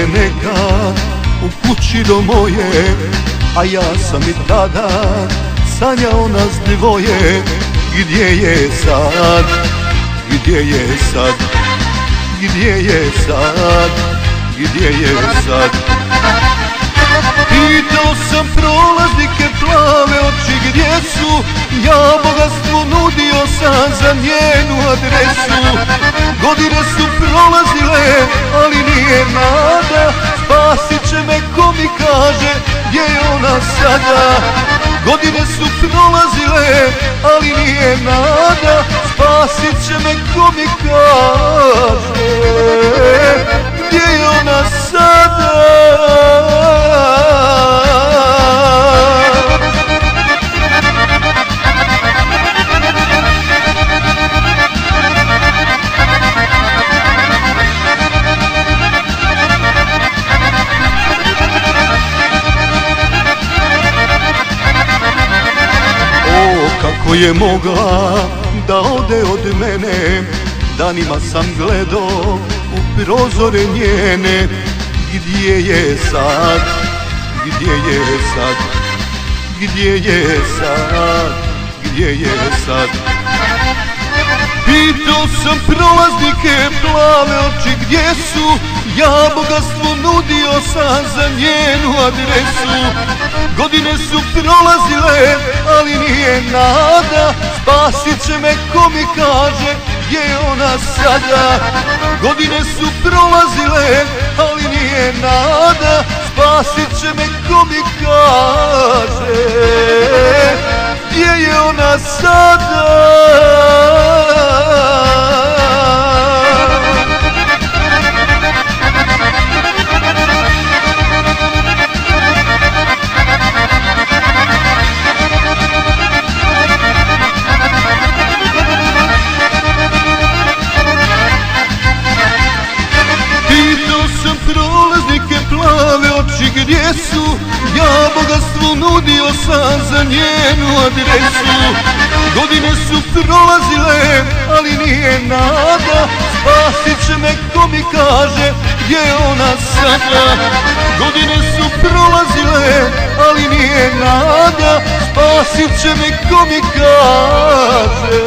je nekad u kući do moje, a ja sam i tada sanjao nas dvoje. Gdje je sad, gdje je sad, gdje je sad, gdje je sad? Pitao sam prolaznike plave oči gdje su, ja bogatstvo nudio sam za njenu adresu. Godine su prolazile, ali nije nada, spasit će me ko mi kaže gdje je ona sada. Godine su prolazile, ali nije nada, spasit će me ko mi kaže gdje je ona sada. Kako je mogla da ode od mene, danima sam gledao u prozore njene. Gdje je sad, gdje je sad, gdje je sad, gdje je sad? Pitao sam prolaznike plave oči gdje su, ja bogatstvo nudio sam za njenu adresu. Godine su prolazile, ali nije nada, spasit će me ko mi kaže gdje je ona sada. Godine su prolazile, ali nije nada, spasit će me ko mi kaže gdje je ona sada. Prolaznike plave oči gdje su, ja bogatstvo nudio sam za njenu adresu. Godine su prolazile, ali nije nada, spasit će me ko mi kaže gdje je ona sada. Godine su prolazile, ali nije nada, spasit će me ko mi kaže